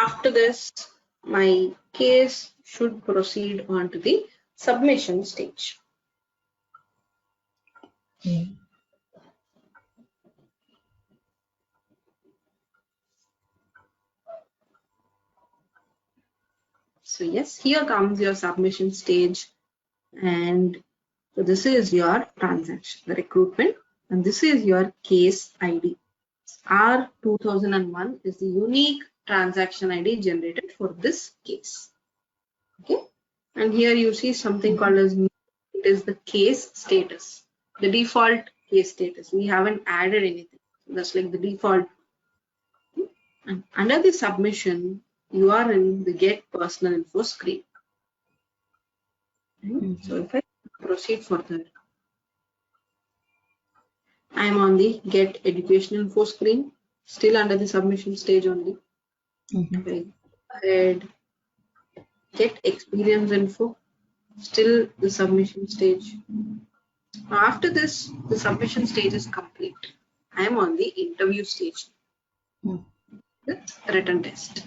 After this, my case should proceed on to the submission stage. Yeah. So yes, here comes your submission stage, and so this is your transaction, the recruitment, and this is your case ID. R2001 is the unique transaction ID generated for this case. Okay, and here you see something called as it is the case status, the default case status. We haven't added anything. That's like the default. And under the submission, you are in the get personal info screen. So if I proceed further, I am on the get educational info screen, still under the submission stage only. Okay. And get experience info, still the submission stage. After this, the submission stage is complete. I am on the interview stage with written test.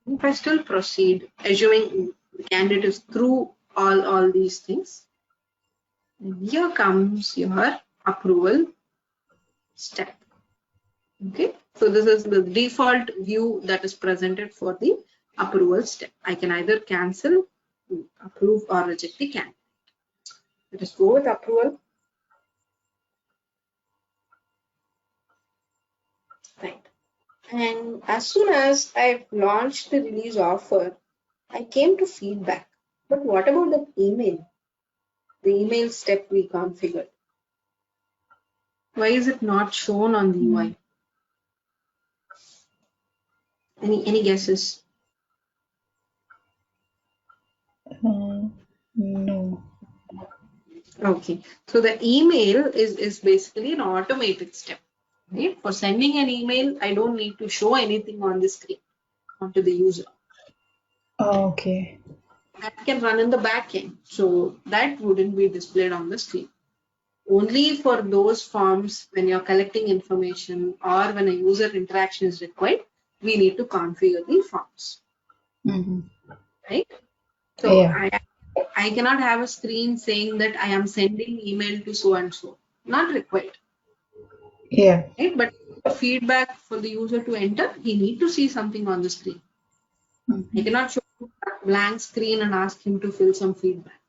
If I still proceed, assuming the candidate is through all these things, here comes your approval step. Okay, so this is the default view that is presented for the approval step. I can either cancel, approve, or reject the candidate. Let us go with approval. Right. And as soon as I launched the release offer, I came to feedback. But what about the email? The email step we configured. Why is it not shown on the UI? Any guesses? No. Okay, so the email is basically an automated step. Right? For sending an email, I don't need to show anything on the screen onto the user. Oh, okay. That can run in the back end, so that wouldn't be displayed on the screen. Only for those forms when you're collecting information or when a user interaction is required, we need to configure the forms. Right? So Yeah. I cannot have a screen saying that I am sending email to so and so. Not required. Yeah. Right? But feedback for the user to enter, he need to see something on the screen. I cannot show a blank screen and ask him to fill some feedback.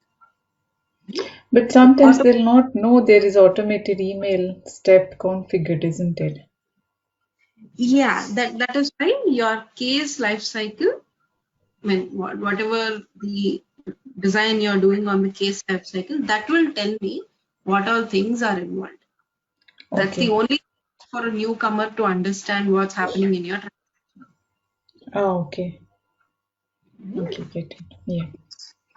But sometimes they'll not know there is automated email step configured, isn't it? Yeah, that is why your case life cycle, I mean, whatever the design you're doing on the case life cycle, that will tell me what all things are involved. That's the only for a newcomer to understand what's happening in your transaction. Oh, okay. Okay, get it. Yeah.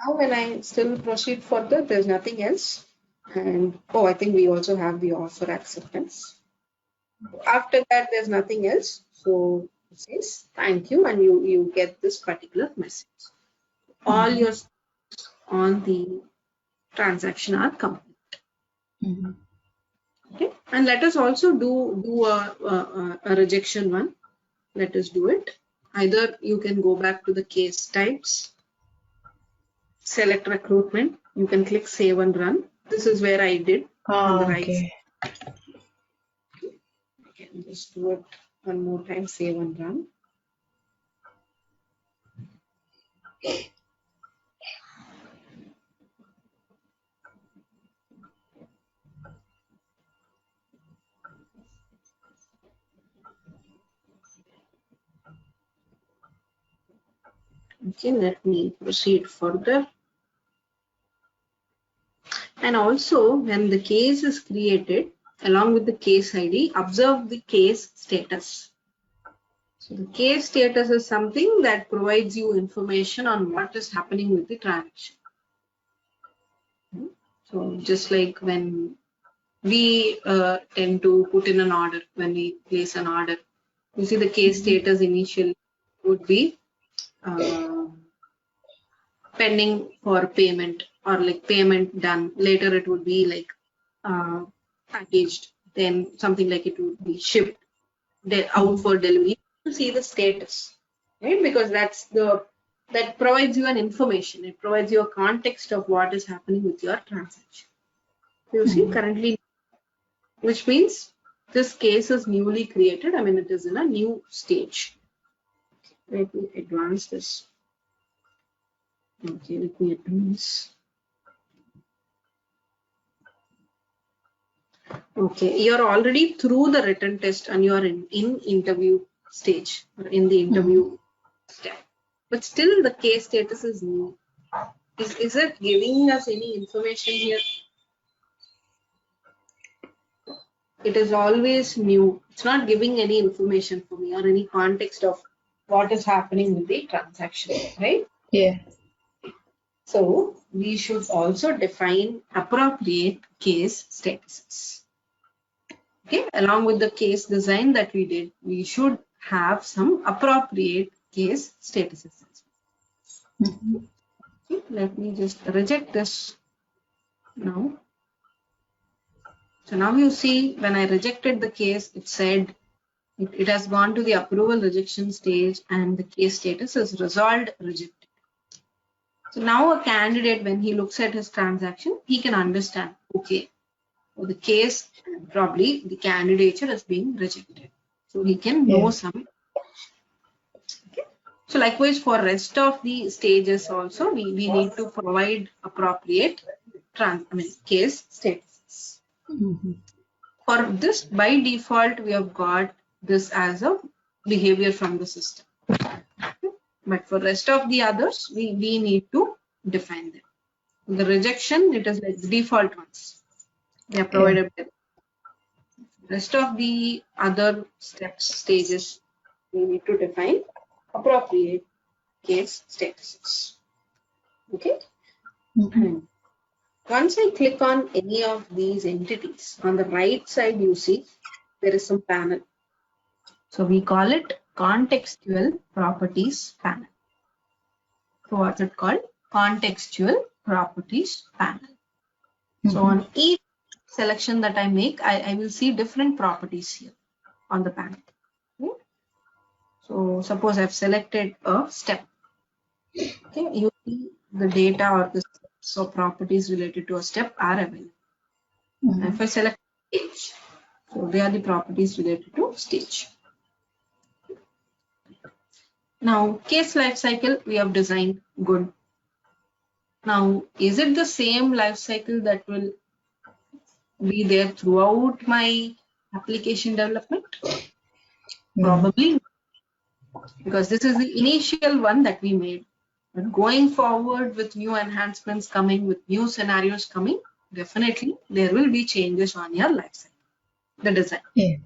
Now when I still proceed further, there's nothing else. And I think we also have the offer acceptance. After that, there's nothing else. So it says thank you, and you get this particular message. All your steps on the transaction are complete. Okay, and let us also do a rejection one. Let us do it. Either you can go back to the case types, select recruitment. You can click save and run. This is where I did on the right side. I can just do it one more time, save and run. Okay, let me proceed further. And also, when the case is created, along with the case ID, observe the case status. So the case status is something that provides you information on what is happening with the transaction. So just like when we tend to put in an order, when we place an order, you see the case status initially would be pending for payment, or like payment done. Later it would be like packaged, then something like it would be shipped. out for delivery, you see the status, right? Because that provides you an information. It provides you a context of what is happening with your transaction. You see currently, which means this case is newly created. I mean, it is in a new stage. Let me advance this. Okay, let me advance. Okay, you're already through the written test and you're in interview stage or in the interview step. But still the case status is new. Is it giving us any information here? It is always new. It's not giving any information for me or any context of what is happening with the transaction, right? Yeah. So we should also define appropriate case statuses. Okay, along with the case design that we did, we should have some appropriate case statuses. Okay, let me just reject this now. So now you see when I rejected the case, it said it has gone to the approval rejection stage and the case status is resolved rejected. So now a candidate, when he looks at his transaction, he can understand, okay, the case, probably the candidature is being rejected. So he can know some. Okay. So likewise for rest of the stages also, we need to provide appropriate case statuses. For this, by default, we have got this as a behavior from the system. But for rest of the others, we need to define them. The rejection, it is like the default ones. They are provided. Rest of the other stages, we need to define appropriate case statuses. Okay. Once I click on any of these entities, on the right side, you see there is some panel. So we call it contextual properties panel. So what's it called? Contextual properties panel. So on each selection that I make, I will see different properties here on the panel. Okay? So suppose I've selected a step. Okay, you see the data or the steps or properties related to a step are available. If I select stage, so they are the properties related to stage. Now, case lifecycle we have designed good. Now, is it the same lifecycle that will be there throughout my application development? Probably not, because this is the initial one that we made. But going forward with new enhancements coming, with new scenarios coming, definitely there will be changes on your lifecycle, the design.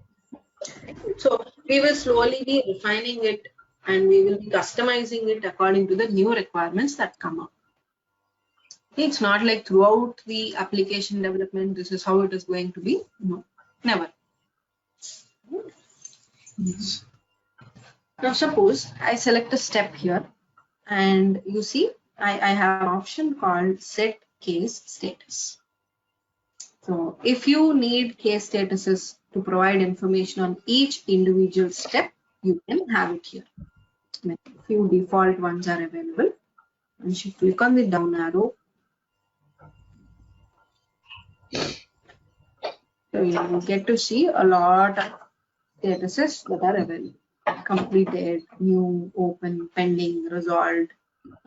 So we will slowly be refining it and we will be customizing it according to the new requirements that come up. It's not like throughout the application development, this is how it is going to be. No, never. Now suppose I select a step here and you see I have an option called set case status. So if you need case statuses to provide information on each individual step, you can have it here. A few default ones are available. Once you click on the down arrow, so you will get to see a lot of statuses that are available. Completed, new, open, pending, resolved.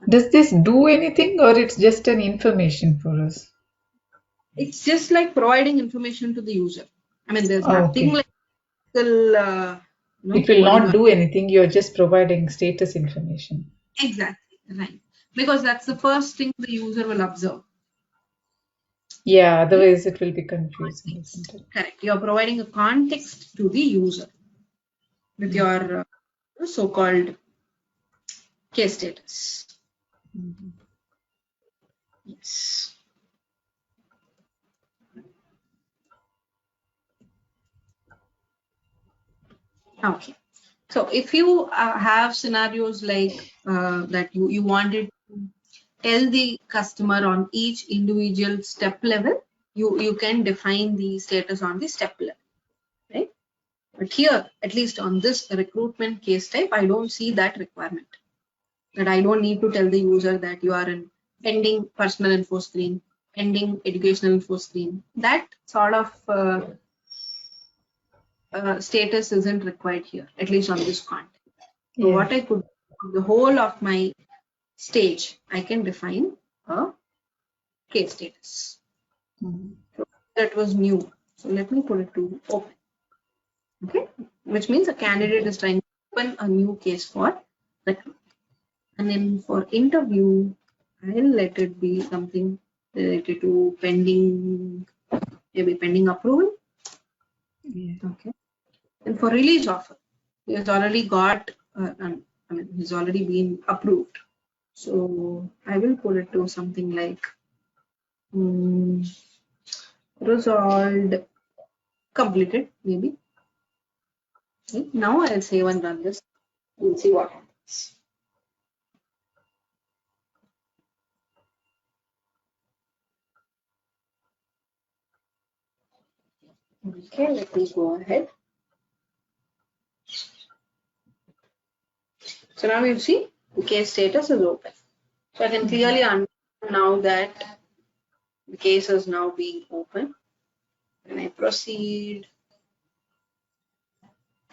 Does this do anything or it's just an information for us? It's just like providing information to the user. I mean, there's nothing like it will not do anything. You're just providing status information. Exactly, right. Because that's the first thing the user will observe. Yeah, otherwise it will be confusing, isn't it? Correct. You're providing a context to the user with your so-called case status. Yes. Okay. So if you have scenarios like that you wanted to tell the customer on each individual step level, you can define the status on the step level, right? But here, at least on this recruitment case type, I don't see that requirement. That I don't need to tell the user that you are in pending personal info screen, pending educational info screen. That sort of status isn't required here, at least on this content. So Yeah. what I could, the whole of my stage, I can define a case status. Mhm. So that was new. So let me put it to open. Okay, which means a candidate is trying to open a new case for recruitment. And then for interview, I'll let it be something related to pending, maybe pending approval. Yeah. Okay. And for release offer, he has already got, he's already been approved. So I will put it to something like resolved, completed, maybe. Okay. Now I'll save and run this. We'll see what happens. Okay, let me go ahead. So now you see the case status is open. So I can clearly understand now that the case is now being open. When I proceed,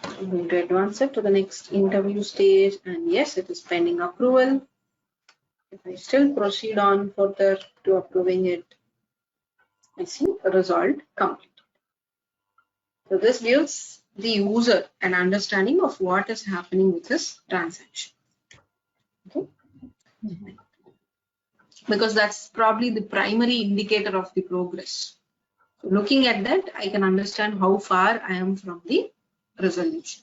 I'm going to advance it to the next interview stage, and yes, it is pending approval. If I still proceed on further to approving it, I see resolved complete. So this gives the user an understanding of what is happening with this transaction. Okay. Because that's probably the primary indicator of the progress. So looking at that, I can understand how far I am from the resolution.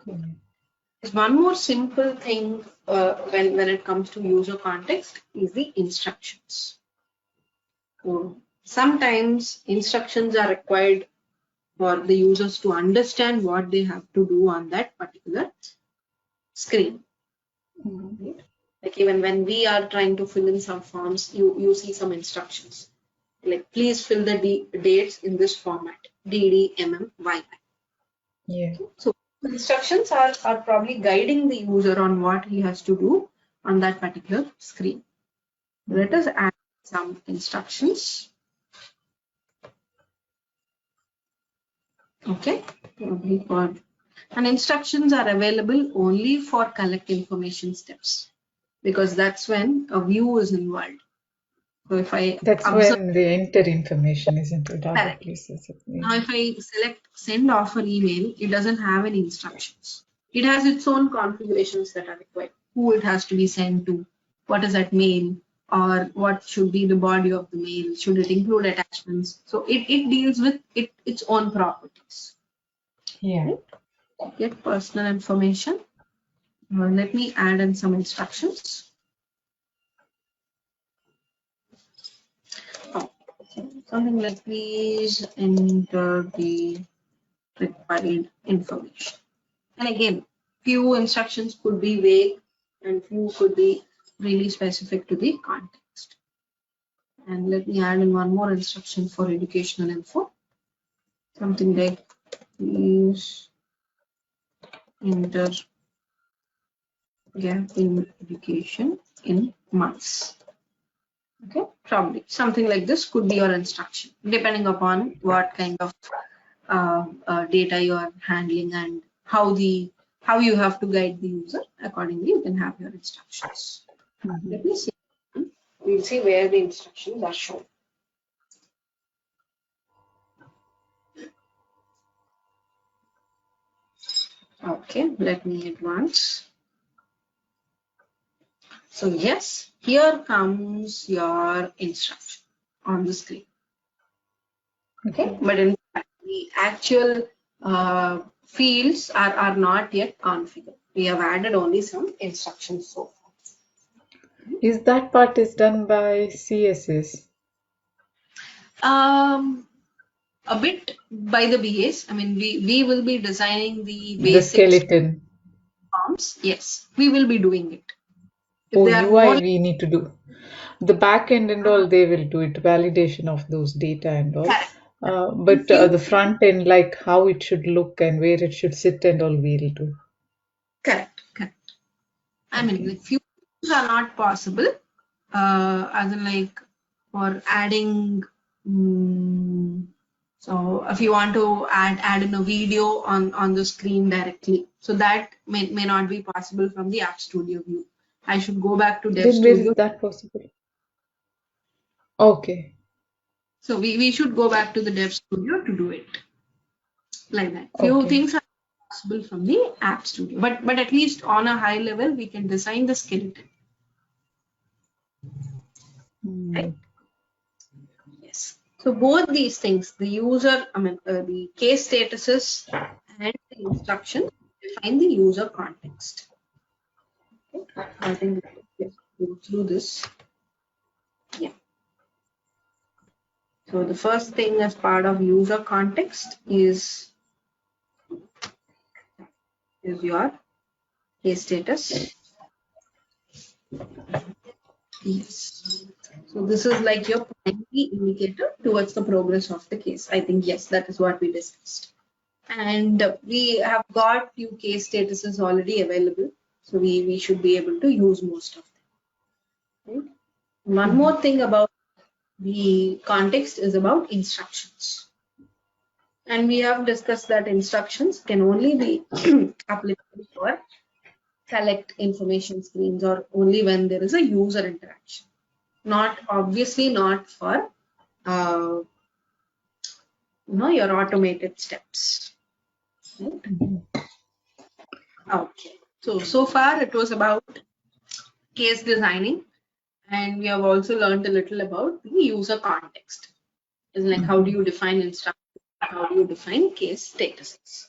There's one more simple thing when it comes to user context is the instructions. So sometimes instructions are required for the users to understand what they have to do on that particular screen. Right? Like even when we are trying to fill in some forms, you see some instructions. Like please fill the dates in this format, DD, MM, YY. Yeah. So instructions are probably guiding the user on what he has to do on that particular screen. Let us add some instructions. Okay, and instructions are available only for collect information steps because that's when a view is involved. So if I That's observe, when they enter information, isn't it? Other correct. places. Now if I select send offer email, it doesn't have any instructions. It has its own configurations that are required. Who it has to be sent to, what is that mail, or what should be the body of the mail, should it include attachments? So it deals with its own properties. Yeah. Right? Get personal information. Let me add in some instructions. Something like please enter the required information. And again, few instructions could be vague and few could be really specific to the context. And let me add in one more instruction for educational info. Something like please enter gap in education in months. Okay, probably something like this could be your instruction, depending upon what kind of data you are handling and how you have to guide the user. Accordingly, you can have your instructions. Let me see. We'll see where the instructions are shown. Okay, let me advance. So yes, here comes your instruction on the screen. Okay, but in fact, the actual fields are not yet configured. We have added only some instructions so far. Is that part is done by CSS? A bit by the BAs. I mean, we will be designing the The basics skeleton. forms. Yes, we will be doing it. If Oh, they are UI more, we need to do. The back end and all, they will do it, validation of those data and all. correct. But the front end, like how it should look and where it should sit and all, we'll do. Correct. I mean, Okay. like few things are not possible. As in like for adding. So if you want to add in a video on the screen directly, so that may not be possible from the App Studio view. I should go back to Dev Then where is Studio. that possible? Okay. So we should go back to the Dev Studio to do it like that. Few Okay. things are possible from the App Studio, but at least on a high level, we can design the skeleton. Right? Yes. So both these things, the user, the case statuses and the instructions define the user context. Okay. I think let's go through this. Yeah. So the first thing as part of user context is your case status. Yes. So this is like your primary indicator towards the progress of the case. I think yes, that is what we discussed. And we have got few case statuses already available. So we should be able to use most of them. Right? One more thing about the context is about instructions. And we have discussed that instructions can only be applicable for select information screens or only when there is a user interaction. Not obviously not for your automated steps. Right? Okay. So far it was about case designing, and we have also learned a little about the user context. It's like how do you define instructions, how do you define case statuses.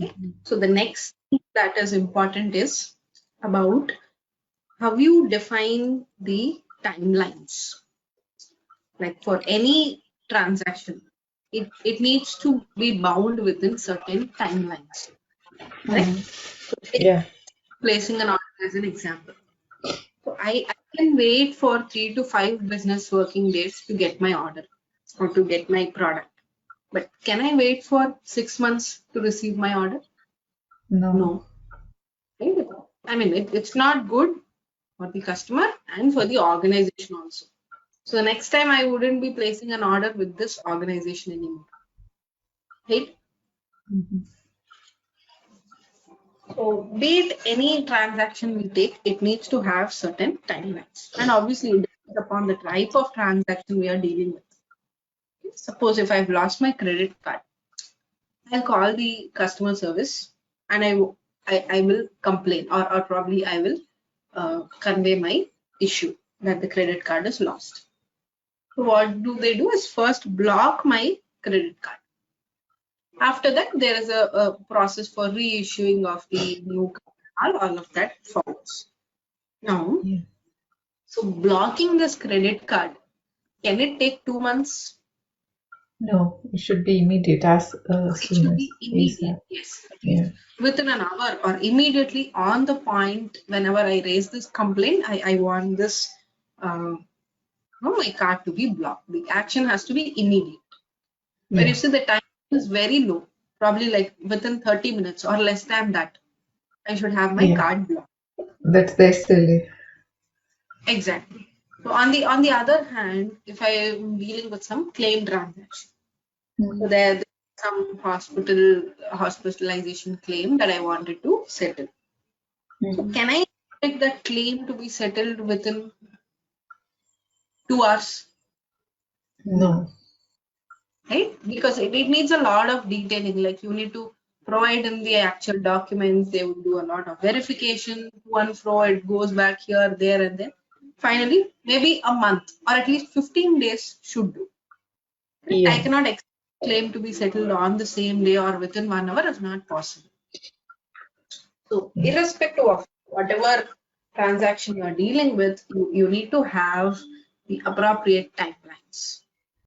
Okay. So the next thing that is important is about how you define the timelines. Like for any transaction, it needs to be bound within certain timelines. Right? So Yeah. placing an order as an example. So I can wait for 3 to 5 business working days to get my order or to get my product. But can I wait for 6 months to receive my order? No. Right? I mean, it's not good for the customer and for the organization also. So next time I wouldn't be placing an order with this organization anymore. Right? So be it any transaction we take, it needs to have certain timelines. And obviously it depends upon the type of transaction we are dealing with. Suppose if I've lost my credit card, I'll call the customer service and I will complain or probably I will convey my issue that the credit card is lost. So what do they do is first block my credit card. After that, there is a process for reissuing of the new card. All of that follows. Now, so blocking this credit card, can it take 2 months? No, it should be immediate as It soon should as be immediate, yes. Yeah. Within an hour or immediately on the point, whenever I raise this complaint, I want this my card to be blocked. The action has to be immediate. But you see the time is very low, probably like within 30 minutes or less than that. I should have my card blocked. That's the SLA. Exactly. So on the other hand, if I am dealing with some claim transaction, so there's some hospitalization claim that I wanted to settle. So can I expect that claim to be settled within 2 hours? No. Right? Because it needs a lot of detailing. Like you need to provide in the actual documents. They will do a lot of verification to and fro. It goes back here, there, and then. Finally, maybe a month or at least 15 days should do. Right? Yeah. I cannot expect claim to be settled on the same day or within 1 hour. It's not possible. So irrespective of whatever transaction you are dealing with, you need to have the appropriate timelines.